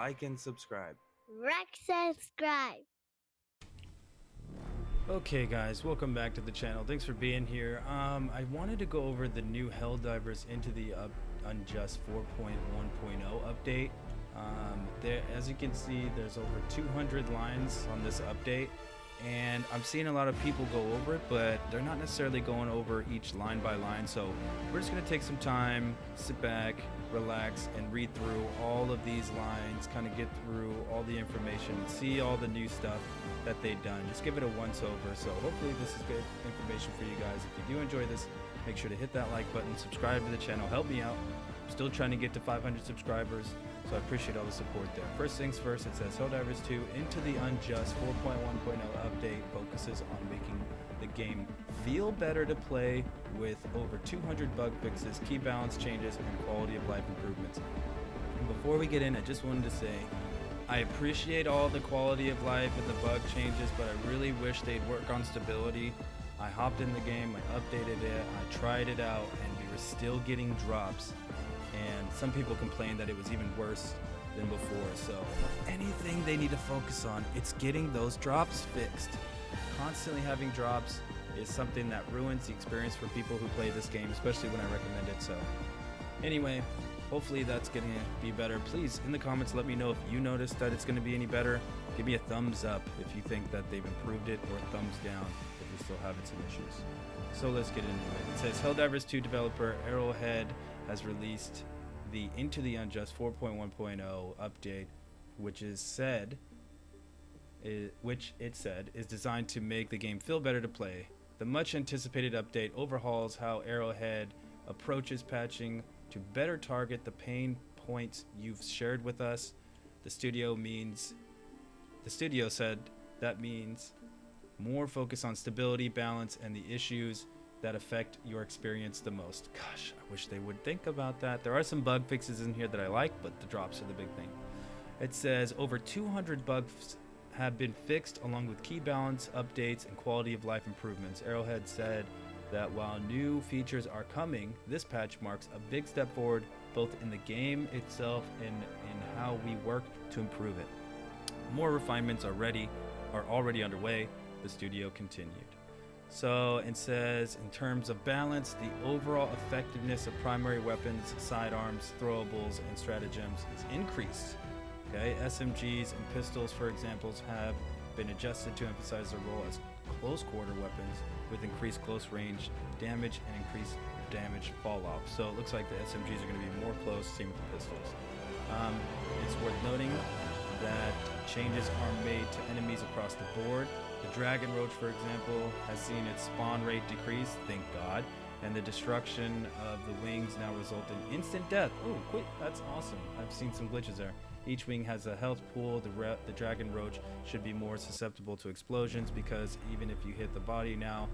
like and subscribe. Subscribe. Okay guys, welcome back to the channel. Thanks for being here. I wanted to go over the new Helldivers Into the Unjust 4.1.0 update. As you can see, there's over 200 lines on this update, and I'm seeing a lot of people go over it, but they're not necessarily going over each line by line. So we're just going to take some time, sit back, relax, and read through all of these lines, kind of get through all the information, see all the new stuff that they've done. Just give it a once over. So hopefully this is good information for you guys. If you do enjoy this, make sure to hit that like button, subscribe to the channel, help me out. I'm still trying to get to 500 subscribers, so I appreciate all the support there. First things first, it says Helldivers 2 Into the Unjust 4.1.0 update focuses on making the game feel better to play with over 200 bug fixes, key balance changes, and quality of life improvements. And before we get in, I just wanted to say I appreciate all the quality of life and the bug changes, but I really wish they'd work on stability. I hopped in the game, I updated it, I tried it out, and we were still getting drops. And some people complained that it was even worse than before. So anything they need to focus on, it's getting those drops fixed. Constantly having drops is something that ruins the experience for people who play this game, especially when I recommend it. So anyway, hopefully that's going to be better. Please, in the comments, let me know if you noticed that it's going to be any better. Give me a thumbs up if you think that they've improved it, or a thumbs down if you're still having some issues. So let's get into it. It says Helldivers 2 developer Arrowhead has released the Into the Unjust 4.1.0 update, which it said is designed to make the game feel better to play. The much anticipated update overhauls how Arrowhead approaches patching to better target the pain points you've shared with us. The studio said that means more focus on stability, balance, and the issues that affect your experience the most. Gosh, I wish they would think about that. There are some bug fixes in here that I like, but the drops are the big thing. It says over 200 bugs have been fixed, along with key balance updates and quality of life improvements. Arrowhead said that while new features are coming, this patch marks a big step forward both in the game itself and in how we work to improve it. More refinements are already underway, the studio continued. So it says, in terms of balance, the overall effectiveness of primary weapons, sidearms, throwables, and stratagems is increased. Okay, SMGs and pistols, for example, have been adjusted to emphasize their role as close quarter weapons with increased close range damage and increased damage fall off. So it looks like the SMGs are going to be more close, same with the pistols. It's worth noting that changes are made to enemies across the board. The Dragon Roach, for example, has seen its spawn rate decrease, thank God, and the destruction of the wings now result in instant death. Oh, quick, that's awesome. I've seen some glitches there. Each wing has a health pool. The Dragon Roach should be more susceptible to explosions, because even if you hit the body now,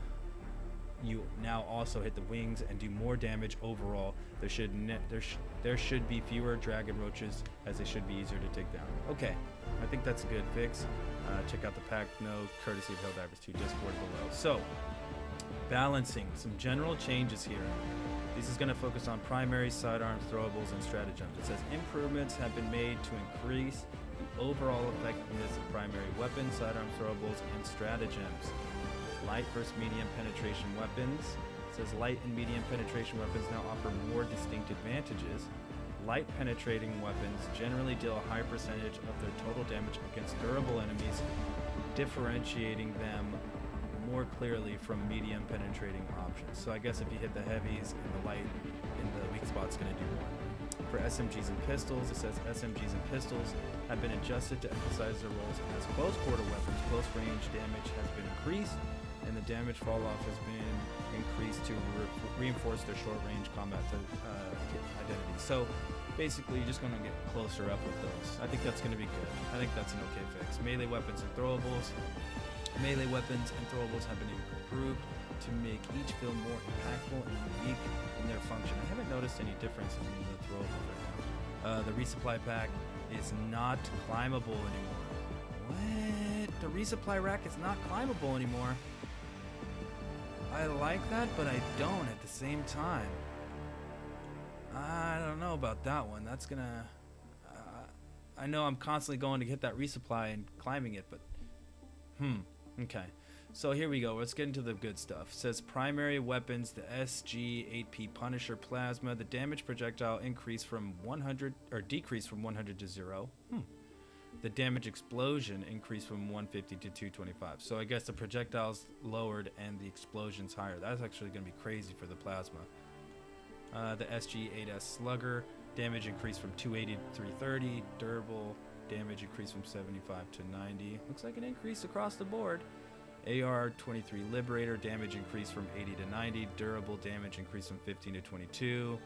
you now also hit the wings and do more damage overall. There should be fewer Dragon Roaches, as they should be easier to take down. Okay, I think that's a good fix. Check out the pack note courtesy of Helldivers 2 Discord below. So, balancing, some general changes here. This is going to focus on primary, sidearms, throwables, and stratagems. It says improvements have been made to increase the overall effectiveness of primary weapons, sidearms, throwables, and stratagems. Light versus medium penetration weapons. It says light and medium penetration weapons now offer more distinct advantages. Light penetrating weapons generally deal a high percentage of their total damage against durable enemies, differentiating them more clearly from medium penetrating options. So I guess if you hit the heavies and the light in the weak spot's going to do more. For SMGs and pistols, it says SMGs and pistols have been adjusted to emphasize their roles as close quarter weapons. Close range damage has been increased, and the damage fall off has been increased to reinforce their short range combat identity. So basically, you're just going to get closer up with those. I think that's going to be good. I think that's an okay fix. Melee weapons and throwables. Melee weapons and throwables have been improved to make each feel more impactful and unique in their function. I haven't noticed any difference in the throwables right now. The resupply pack is not climbable anymore. What? The resupply rack is not climbable anymore? I like that, but I don't at the same time. I don't know about that one. That's gonna... I know I'm constantly going to hit that resupply and climbing it, but okay. So here we go. Let's get into the good stuff. It says primary weapons, the SG-8P Punisher Plasma. The damage projectile increased from 100 or decreased from 100 to 0. The damage explosion increased from 150 to 225. So I guess the projectile's lowered and the explosion's higher. That's actually going to be crazy for the plasma. The SG-8S Slugger. Damage increased from 280 to 330. Durable damage increased from 75 to 90. Looks like an increase across the board. AR-23 Liberator, damage increased from 80 to 90. Durable damage increased from 15 to 22.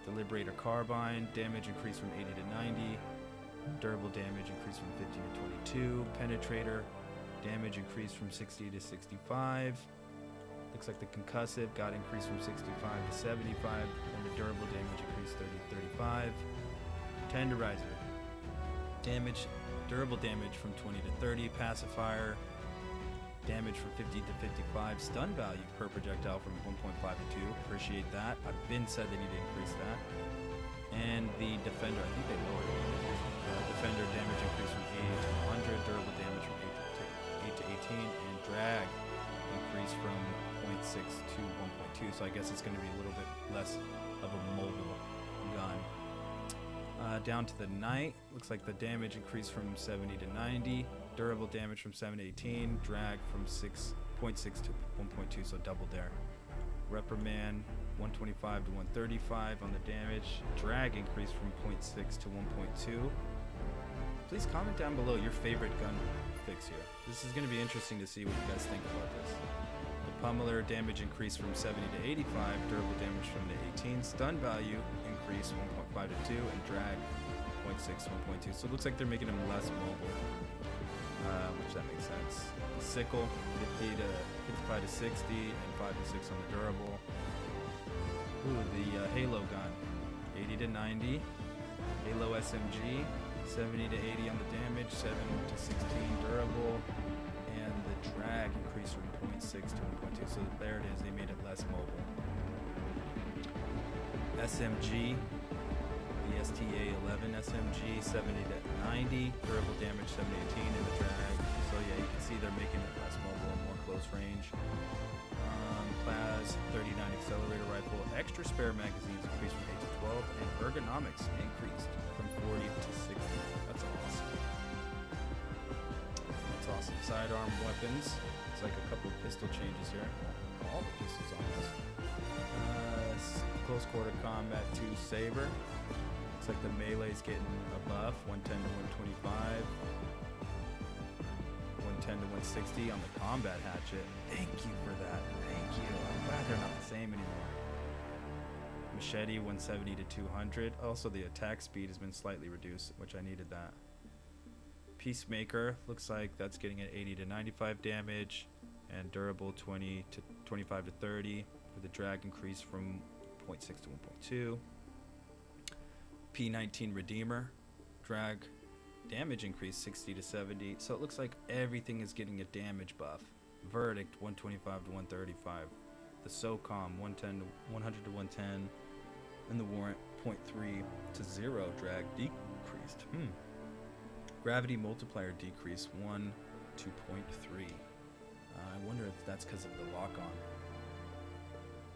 The Liberator Carbine, damage increased from 80 to 90. Durable damage increased from 15 to 22. Penetrator, damage increased from 60 to 65. Looks like the Concussive got increased from 65 to 75. And the durable damage increased 30 to 35. Tenderizer, durable damage from 20 to 30. Pacifier, damage from 50 to 55. Stun value per projectile from 1.5 to 2. Appreciate that. I've been said they need to increase that. And the Defender, I think they lowered it. Defender damage increased from 80 to 100. Durable damage from 8 to 18. And drag increased from 0.6 to 1.2. So I guess it's going to be a little bit less of a mobile gun. Down to the Knight. Looks like the damage increased from 70 to 90. Durable damage from 7 to 18. Drag from 6.6 to 1.2, so double there. Reprimand 125 to 135 on the damage. Drag increased from 0.6 to 1.2. Please comment down below your favorite gun fix here. This is going to be interesting to see what you guys think about this. The Pummeler damage increased from 70 to 85. Durable damage from the 18. Stun value increased 1.5 to 2. And drag 0.6 to 1.2. So it looks like they're making them less mobile. Which that makes sense. The Sickle, 50 to 55 to 60, and 5 to 6 on the durable. Ooh, the Halo gun, 80 to 90. Halo SMG, 70 to 80 on the damage, 7 to 16 durable, and the drag increased from 0.6 to 1.2. So there it is. They made it less mobile. SMG. The STA-11 SMG, 70 to 90, durable damage 7 to 18 in the drag. So yeah, you can see they're making it less mobile and more close range. Plas 39 accelerator rifle, extra spare magazines increased from 8 to 12, and ergonomics increased from 40 to 60. That's awesome. That's awesome. Sidearm weapons. It's like a couple of pistol changes here. All the pistols on this. Close quarter combat 2 saber. Looks like the melee's getting a buff, 110 to 125, 110 to 160 on the combat hatchet. Thank you for that. Thank you. I'm glad they're not the same anymore. Machete 170 to 200. Also, the attack speed has been slightly reduced, which I needed that. Peacemaker looks like that's getting an 80 to 95 damage, and durable 20 to 25 to 30 with the drag increase from 0.6 to 1.2. P19 Redeemer, drag damage increase 60 to 70. So it looks like everything is getting a damage buff. Verdict 125 to 135. The SOCOM 110 to 100 to 110, and the Warrant 0.3 to 0 drag decreased. Gravity multiplier decreased 1 to 0.3. I wonder if that's because of the lock-on.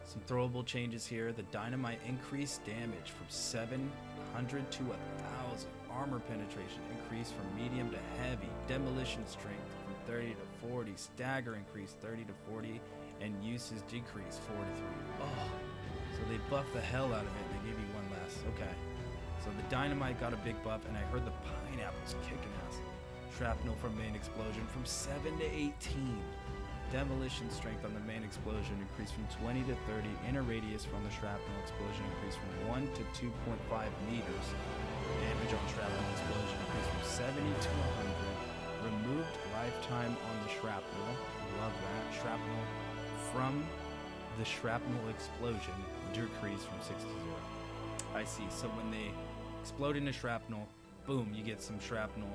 Some throwable changes here. The Dynamite increased damage from 700 to 1,000. Armor penetration increased from medium to heavy. Demolition strength from 30 to 40. Stagger increased 30 to 40. And uses decreased 4 to 3. Oh, so they buffed the hell out of it. They gave you one less. Okay. So the Dynamite got a big buff, and I heard the Pineapple's kicking ass. Shrapnel from main explosion from 7 to 18. Demolition strength on the main explosion increased from 20 to 30. Inner radius from the shrapnel explosion increased from 1 to 2.5 meters. Damage on shrapnel explosion increased from 70 to 100. Removed lifetime on the shrapnel. Love that. Shrapnel from the shrapnel explosion decreased from 6 to 0. I see. So when they explode into shrapnel, boom, you get some shrapnel.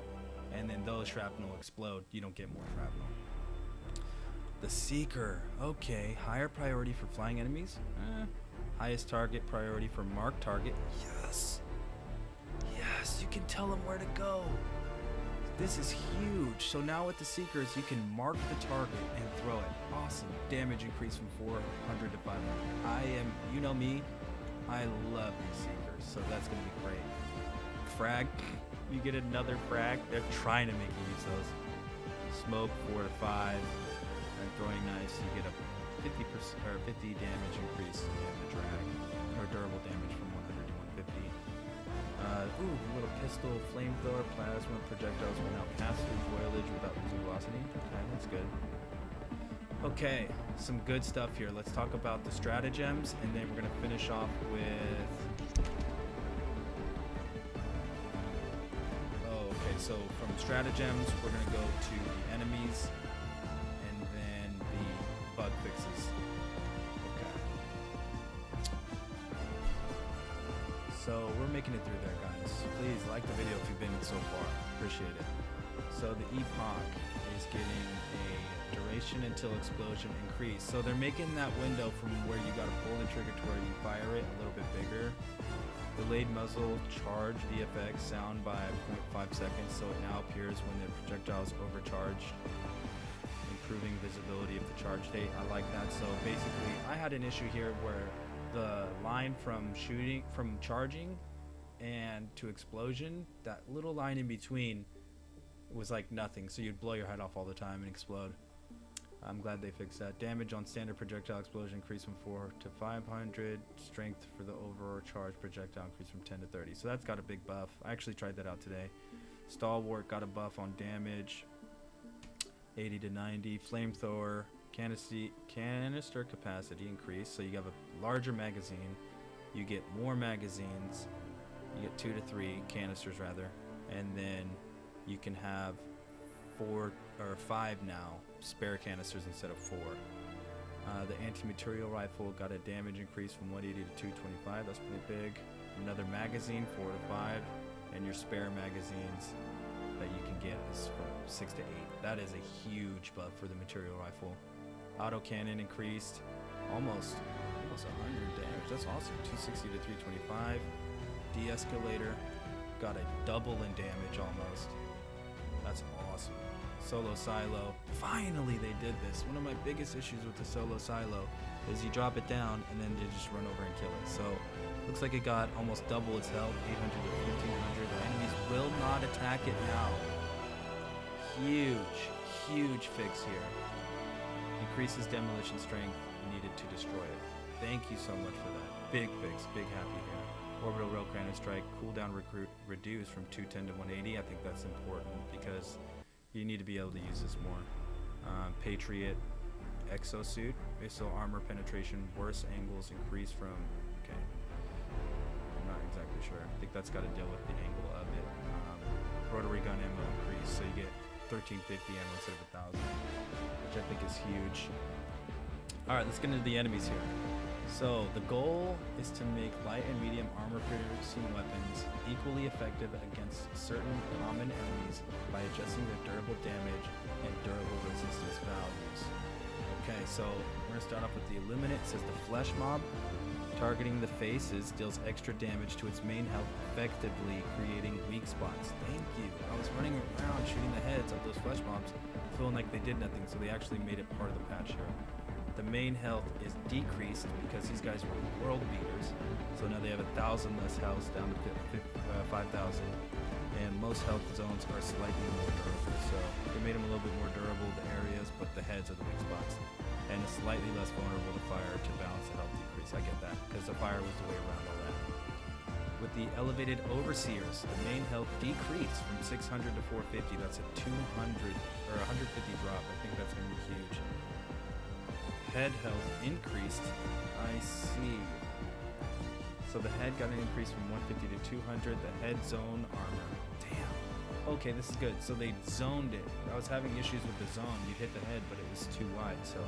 And then those shrapnel explode. You don't get more shrapnel. The Seeker. Okay. Higher priority for flying enemies. Highest target priority for marked target. Yes. Yes, you can tell them where to go. This is huge. So now with the Seekers, you can mark the target and throw it. Awesome. Damage increase from 400 to 500. You know me, I love these Seekers, so that's going to be great. Frag, you get another frag. They're trying to make you use those. Smoke 4 to 5, and throwing knives, you get a 50% or 50 damage increase in the drag, or durable damage from 100 to 150. Ooh, a little pistol, flamethrower, plasma, projectiles will now pass through foliage without losing velocity. Okay, that's good. Okay, some good stuff here. Let's talk about the stratagems, and then we're gonna finish off with. Okay, so from stratagems, we're gonna go to the enemies, and then the bug fixes. Okay. So we're making it through there, guys. Please like the video if you've been so far. Appreciate it. So the epoch is getting a duration until explosion increase. So they're making that window from where you gotta pull the trigger to where you fire it a little bit bigger. Delayed muzzle charge VFX sound by 0.5 seconds, so it now appears when the projectile is overcharged, improving visibility of the charge date. I like that. So basically, I had an issue here where the line from charging and to explosion, that little line in between was like nothing, so you'd blow your head off all the time and explode. I'm glad they fixed that. Damage on standard projectile explosion increased from 4 to 500. Strength for the overcharged projectile increased from 10 to 30. So that's got a big buff. I actually tried that out today. Stalwart got a buff on damage, 80 to 90. Flamethrower canister capacity increased, so you have a larger magazine. You get more magazines. You get 2 to 3 canisters rather, and then you can have 4 or 5 now spare canisters instead of 4. The anti-material rifle got a damage increase from 180 to 225. That's pretty big. Another magazine, 4 to 5, and your spare magazines that you can get is from 6 to 8. That is a huge buff for the material rifle. Auto cannon increased almost 100 damage. That's awesome. 260 to 325. De-escalator got a double in damage almost. That's awesome. Solo silo. Finally they did this. One of my biggest issues with the solo silo is you drop it down and then you just run over and kill it. So looks like it got almost double its health, 800 to 1500. The enemies will not attack it now. Huge fix here. Increases demolition strength needed to destroy it. Thank you so much for that. Big fix, big happy here. Orbital rail cannon strike cooldown reduced from 210 to 180. I think that's important because you need to be able to use this more. Patriot exosuit, missile armor penetration, worse angles increase from. Okay, I'm not exactly sure. I think that's got to deal with the angle of it. Rotary gun ammo increase, so you get 1350 ammo instead of 1000, which I think is huge. All right, let's get into the enemies here. So the goal is to make light and medium armor-piercing weapons equally effective against certain common enemies by adjusting their durable damage and durable resistance values. Okay, so we're gonna start off with the Illuminate. It says the Flesh Mob. Targeting the faces deals extra damage to its main health, effectively creating weak spots. Thank you. I was running around shooting the heads of those flesh mobs, feeling like they did nothing, so they actually made it part of the patch here. The main health is decreased because these guys were world beaters, so now they have 1,000 less health down to 5,000, and most health zones are slightly more durable. So they made them a little bit more durable, the areas, but the heads are the weak spots, and it's slightly less vulnerable to fire to balance the health decrease. I get that because the fire was the way around all that. With the elevated overseers, the main health decreased from 600 to 450. That's a 200 or 150 drop. I think that's gonna be huge. Head health increased. I see. So the head got an increase from 150 to 200. The head zone armor. Damn. Okay, this is good. So they zoned it. I was having issues with the zone. You'd hit the head, but it was too wide. So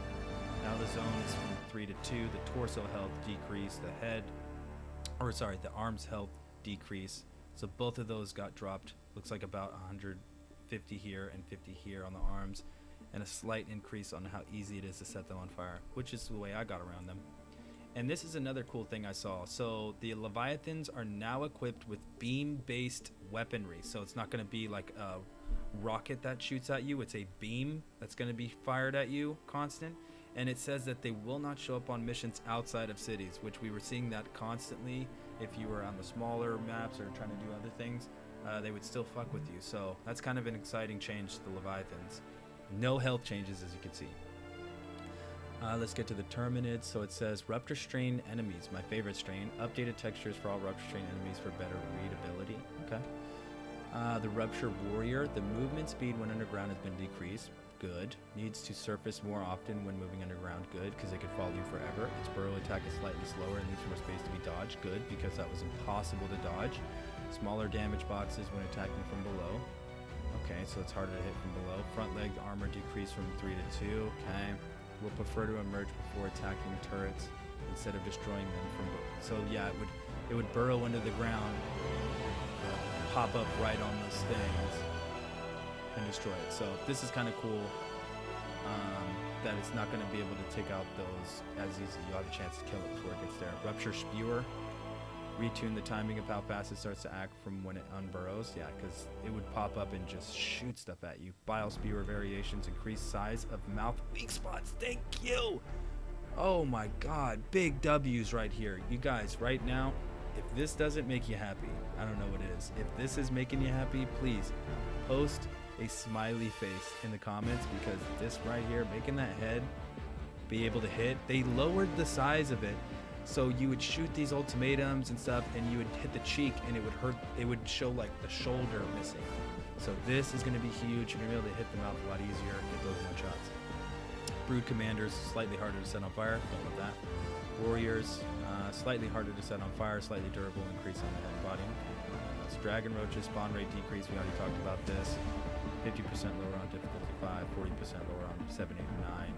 now the zone is from 3 to 2. The torso health decreased. The arms health decrease. So both of those got dropped. Looks like about 150 here and 50 here on the arms, and a slight increase on how easy it is to set them on fire, which is the way I got around them. And this is another cool thing I saw. So the Leviathans are now equipped with beam-based weaponry. So it's not going to be like a rocket that shoots at you. It's a beam that's going to be fired at you constant. And it says that they will not show up on missions outside of cities, which we were seeing that constantly. If you were on the smaller maps or trying to do other things, they would still fuck with you. So that's kind of an exciting change to the Leviathans. No health changes, as you can see. Let's get to the Terminids. So it says Rupture Strain enemies, my favorite strain. Updated textures for all Rupture Strain enemies for better readability. Okay. The Rupture Warrior, the movement speed when underground has been decreased. Good. Needs to surface more often when moving underground. Good, because it could follow you forever. Its burrow attack is slightly slower and leaves more space to be dodged. Good, because that was impossible to dodge. Smaller damage boxes when attacking from below. Okay, so it's harder to hit from below. Front leg armor decreased from 3 to 2. Okay. Will prefer to emerge before attacking turrets instead of destroying them from so yeah, it would burrow under the ground, pop up right on those things and destroy it. So this is kind of cool, that it's not going to be able to take out those as easy. You'll have a chance to kill it before it gets there. Rupture Spewer, retune the timing of how fast it starts to act from when it unburrows. Yeah, because it would pop up and just shoot stuff at you. Bile Spewer variations, increase size of mouth weak spots. Thank you. Oh my god, big W's right here. You guys, right now, if this doesn't make you happy, I don't know what is. If this is making you happy, please post a smiley face in the comments, because this right here, making that head be able to hit, they lowered the size of it. So you would shoot these ultimatums and stuff, and you would hit the cheek, and it would hurt. It would show like the shoulder missing. So this is going to be huge. You're going to be able to hit them out a lot easier, get those one shots. Brood Commanders, slightly harder to set on fire. Don't love that. Warriors, slightly harder to set on fire, slightly durable, increase on the head and body. Dragon Roaches, spawn rate decrease. We already talked about this. 50% lower on difficulty 5, 40% lower on 7, 8, and 9.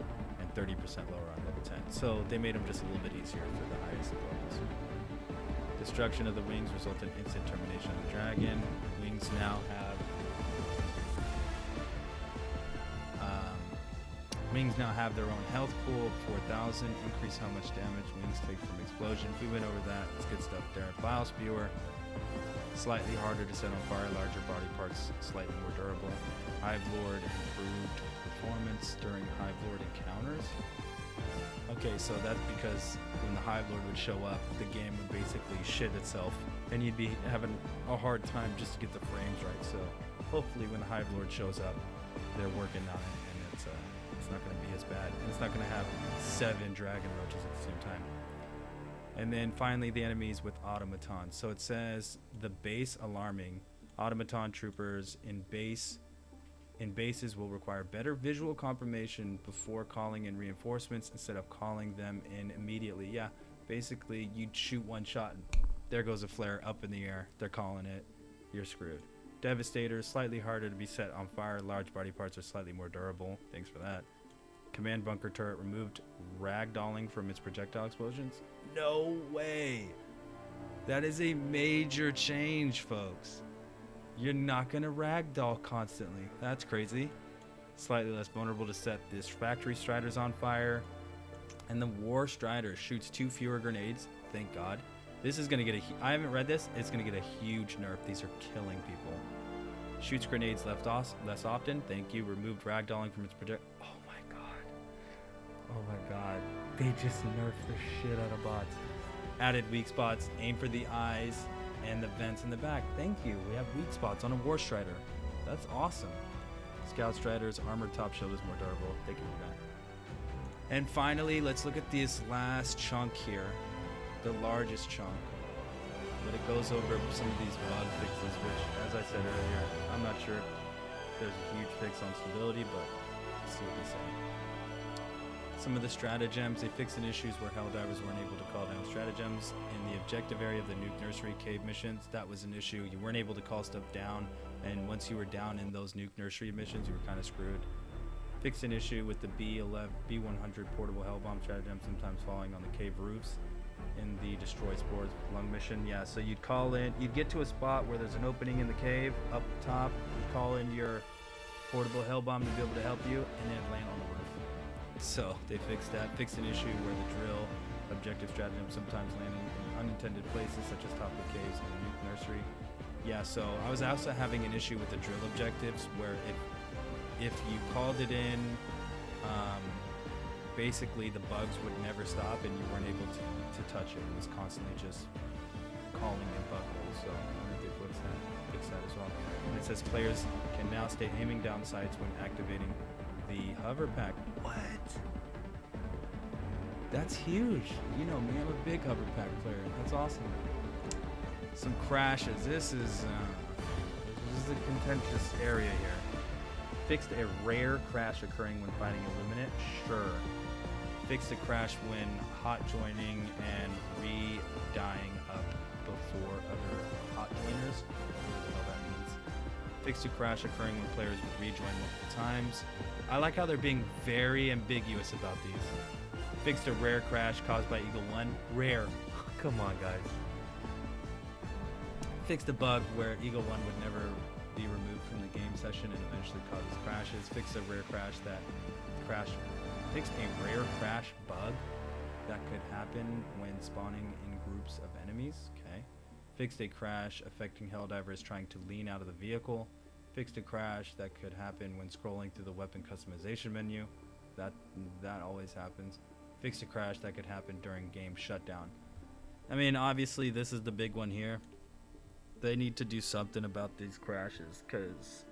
30% lower on level 10. So they made them just a little bit easier for the highest levels. Destruction of the wings result in instant termination of the dragon. Wings now have their own health pool of 4,000. Increase how much damage wings take from explosion. We went over that. It's good stuff there. Bile Spewer, slightly harder to set on fire. Larger body parts, slightly more durable. Hive Lord, improved performance during Hive Lord encounters. Okay, so that's because when the Hive Lord would show up, the game would basically shit itself, and you'd be having a hard time just to get the frames right. So hopefully when the Hive Lord shows up, they're working on it, and it's not going to be as bad, and it's not going to have 7 dragon roaches at the same time. And then finally the enemies with automatons. So it says the base alarming automaton troopers in bases will require better visual confirmation before calling in reinforcements instead of calling them in immediately. Yeah, basically you'd shoot one shot and there goes a flare up in the air. They're calling it. You're screwed. Devastators, slightly harder to be set on fire. Large body parts are slightly more durable. Thanks for that. Command bunker turret removed ragdolling from its projectile explosions. No way. That is a major change, folks. You're not going to ragdoll constantly. That's crazy. Slightly less vulnerable to set this factory striders on fire. And the war strider shoots 2 fewer grenades. Thank God. This is going to get I haven't read this. It's going to get a huge nerf. These are killing people. Shoots grenades less often. Thank you. Removed ragdolling from its project. Oh my God. Oh my God. They just nerfed the shit out of bots. Added weak spots. Aim for the eyes and the vents in the back. Thank you. We have weak spots on a war strider. That's awesome. Scout striders, armored top shield is more durable. Thank you for that. And finally, let's look at this last chunk here, the largest chunk. But it goes over some of these bug fixes, which, as I said earlier, I'm not sure if there's a huge fix on stability, but let's see what they say. Some of the stratagems, they fixed an issues where Helldivers weren't able to call down stratagems. In the objective area of the Nuke Nursery cave missions, that was an issue. You weren't able to call stuff down, and once you were down in those Nuke Nursery missions, you were kind of screwed. Fixed an issue with the B100 portable Hellbomb stratagem sometimes falling on the cave roofs in the Destroy Spores Lung mission. Yeah, so you'd call in, you'd get to a spot where there's an opening in the cave up top, you'd call in your portable Hellbomb to be able to help you, and then land on the roof. So they fixed that. Fixed an issue where the drill objective stratagem, sometimes landing in unintended places such as top of caves and nuke nursery. Yeah, so I was also having an issue with the drill objectives where if you called it in, basically the bugs would never stop and you weren't able to touch it. It was constantly just calling in bug holes. So I wonder if they fix that as well. And it says players can now stay aiming down sights when activating the hover pack. What? That's huge. You know me, I'm a big hover pack player. That's awesome. Some crashes. This is a contentious area here. Fixed a rare crash occurring when fighting Illuminate? Sure. Fixed a crash when hot joining and re-dying up before other hot joiners. What the hell that means. Fixed a crash occurring when players rejoin multiple times. I like how they're being very ambiguous about these. Fixed a rare crash caused by Eagle 1. Rare. Come on, guys. Fixed a bug where Eagle 1 would never be removed from the game session and eventually causes crashes. Fixed a rare crash that crash. Fixed a rare crash bug that could happen when spawning in groups of enemies. Okay. Fixed a crash affecting Helldivers trying to lean out of the vehicle. Fixed a crash that could happen when scrolling through the weapon customization menu. That always happens. Fixed a crash that could happen during game shutdown. I mean, obviously this is the big one here. They need to do something about these crashes because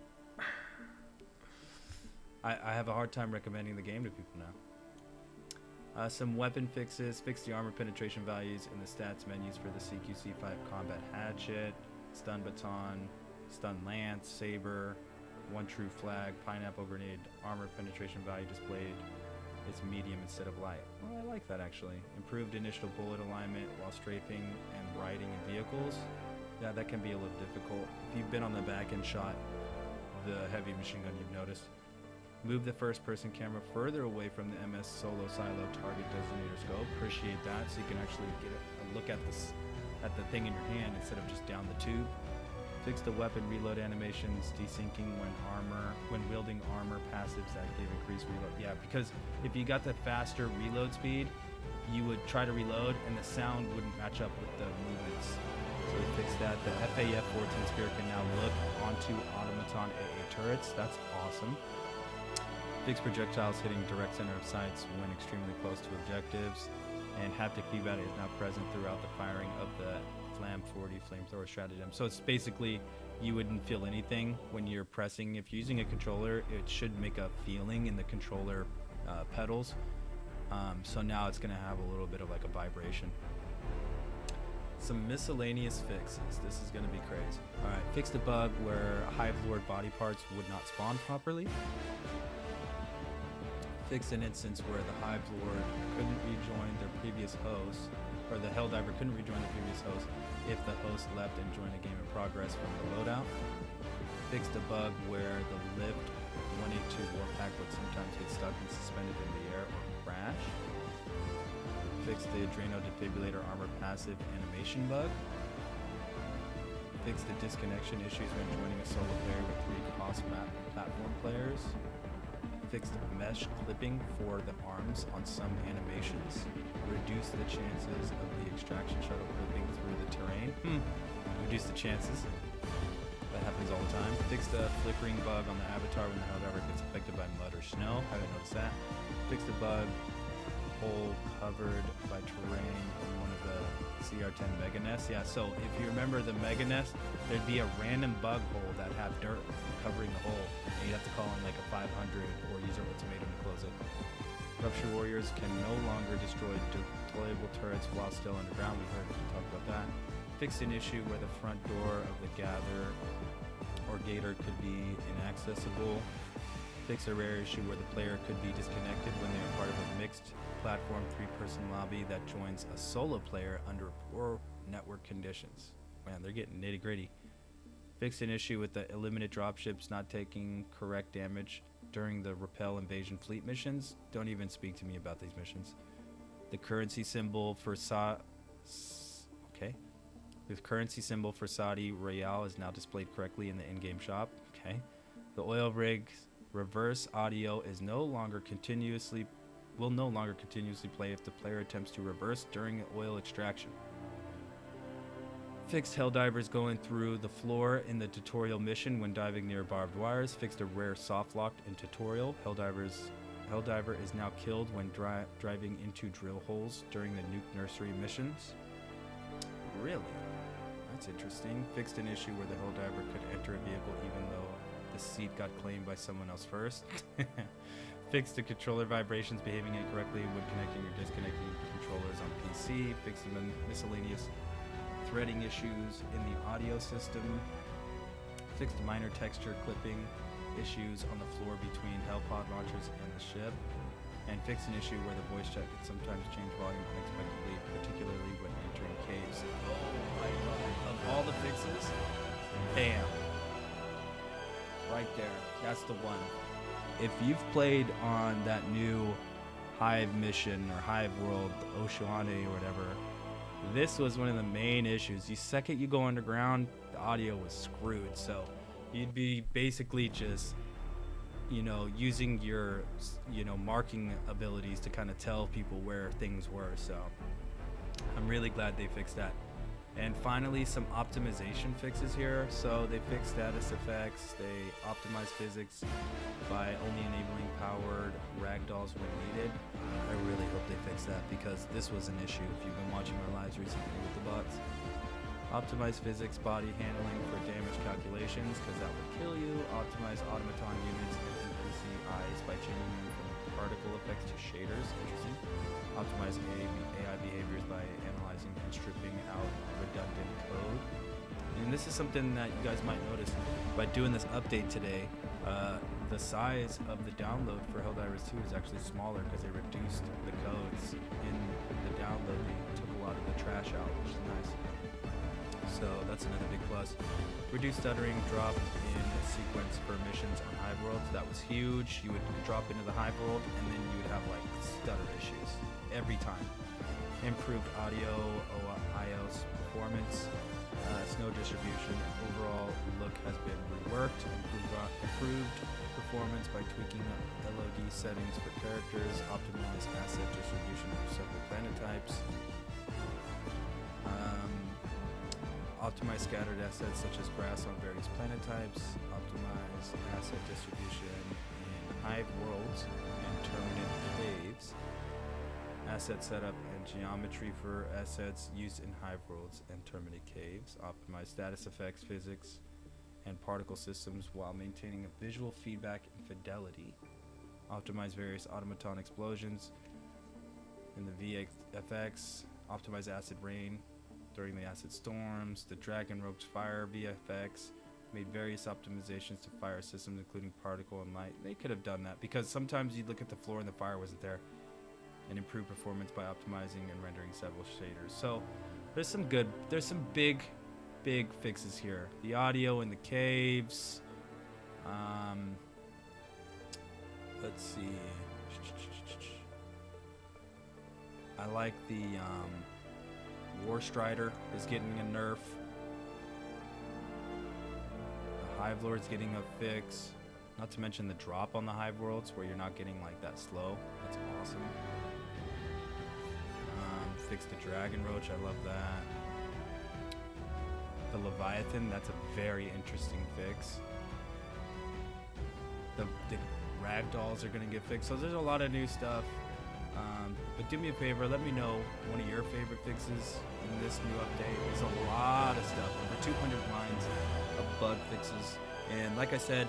I have a hard time recommending the game to people now. Some weapon fixes. Fix the armor penetration values in the stats menus for the CQC5 combat hatchet, stun baton, stun lance, saber, one true flag, pineapple grenade. Armor penetration value displayed is medium instead of light. Well, I like that actually. Improved initial bullet alignment while strafing and riding in vehicles. Yeah, that can be a little difficult. If you've been on the back and shot the heavy machine gun, you've noticed. Move the first person camera further away from the MS Solo Silo target designator scope. Appreciate that, so you can actually get a look at the thing in your hand instead of just down the tube. Fix the weapon reload animations, desyncing when wielding armor passives that give increased reload. Yeah, because if you got the faster reload speed, you would try to reload and the sound wouldn't match up with the movements. So we fixed that. The FAF-14 spear can now look onto automaton AA turrets. That's awesome. Fixed projectiles hitting direct center of sights when extremely close to objectives. And haptic feedback is now present throughout the firing of the Flam 40 flamethrower stratagem. So it's basically you wouldn't feel anything when you're pressing. If you're using a controller, it should make a feeling in the controller pedals. So now it's going to have a little bit of like a vibration. Some miscellaneous fixes. This is going to be crazy. All right, fixed a bug where Hive Lord body parts would not spawn properly. Fixed an instance where the Hive Lord couldn't rejoin their previous host, or the Helldiver couldn't rejoin the previous host if the host left and joined a game in progress from the loadout. Fixed a bug where the lift 182 Warpack would sometimes get stuck and suspended in the air or crash. Fixed the Adreno Defibrillator armor passive animation bug. Fixed the disconnection issues when joining a solo player with 3 cross-map platform players. Fixed mesh clipping for the arms on some animations. Reduce the chances of the extraction shuttle clipping through the terrain. Reduce the chances. That happens all the time. Fixed a flickering bug on the avatar when the Helldiver gets affected by mud or snow. Haven't noticed that. Fixed a bug hole covered by terrain in one of the CR10 Mega Nests. Yeah, so if you remember the Mega Nest, there'd be a random bug hole that have dirt covering the hole, and you'd have to call in like a 500 or use a ultimatum to close it. Rupture Warriors can no longer destroy deployable turrets while still underground. We heard talk about that. Fixed an issue where the front door of the Gather or Gator could be inaccessible. Fix a rare issue where the player could be disconnected when they are part of a mixed platform 3-person lobby that joins a solo player under poor network conditions. Man, they're getting nitty gritty. Fixed an issue with the Illuminate dropships not taking correct damage during the Repel Invasion Fleet missions. Don't even speak to me about these missions. The currency symbol for The currency symbol for Saudi Real is now displayed correctly in the in-game shop. Okay. The oil rig reverse audio is no longer continuously will no longer continuously play if the player attempts to reverse during oil extraction. Fixed Helldivers going through the floor in the tutorial mission when diving near barbed wires. Fixed a rare soft lock in tutorial. Helldiver is now killed when driving into drill holes during the nuke nursery missions. Really? That's interesting. Fixed an issue where the Helldiver could enter a vehicle even though the seat got claimed by someone else first. Fixed the controller vibrations behaving incorrectly when connecting or disconnecting controllers on PC. Fixed the miscellaneous threading issues in the audio system. Fixed minor texture clipping issues on the floor between Hellpod launchers and the ship. And fixed an issue where the voice chat can sometimes change volume unexpectedly, particularly when entering caves. Oh my god. Of all the fixes, bam. Right there. That's the one. If you've played on that new Hive mission or Hive world, Oceane or whatever, this was one of the main issues. The second you go underground, the audio was screwed. So you'd be basically just, using your, marking abilities to kind of tell people where things were. So I'm really glad they fixed that. And finally, some optimization fixes here. So they fixed status effects, they optimized physics by only enabling powered ragdolls when needed. I really hope they fix that because this was an issue if you've been watching my lives recently with the bots. Optimize physics body handling for damage calculations because that would kill you. Optimize automaton units and NPC eyes by changing them from particle effects to shaders. Interesting. Optimize AI behaviors by analyzing and stripping out redundant code. And this is something that you guys might notice by doing this update today. The size of the download for Helldivers 2 is actually smaller because they reduced the codes in the download. They took a lot of the trash out, which is nice. So that's another big plus. Reduced stuttering drop in sequence for missions on Hive worlds. That was huge. You would drop into the Hive world and then you would have like stutter issues every time. Improved audio, iOS performance, snow distribution, overall look has been reworked. Improved performance by tweaking LOD settings for characters. Optimized asset distribution for several planet types. Optimize scattered assets such as grass on various planet types. Optimize asset distribution in Hive worlds and terminate caves. Asset setup and geometry for assets used in Hive worlds and terminate caves. Optimize status effects, physics, and particle systems while maintaining a visual feedback and fidelity. Optimize various automaton explosions in the VFX. Optimize acid rain during the acid storms. The Dragon Rope's fire VFX. Made various optimizations to fire systems including particle and light. They could have done that because sometimes you look at the floor and the fire wasn't there. And improve performance by optimizing and rendering several shaders. So there's some big fixes here. The audio in the caves. Let's see. I like the War Strider is getting a nerf. The Hive Lord's getting a fix. Not to mention the drop on the Hive worlds where you're not getting like that slow. That's awesome. Fix the Dragon Roach, I love that. The Leviathan, that's a very interesting fix. The Ragdolls are gonna get fixed, so there's a lot of new stuff. But do me a favor, let me know one of your favorite fixes in this new update. There's a lot of stuff, over 200 lines of bug fixes. And like I said,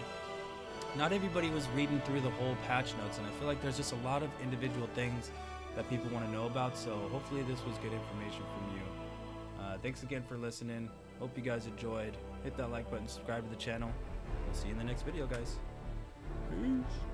not everybody was reading through the whole patch notes, and I feel like there's just a lot of individual things that people want to know about, so hopefully this was good information from you. Thanks again for listening. Hope you guys enjoyed. Hit that like button, subscribe to the channel. We'll see you in the next video, guys. Peace.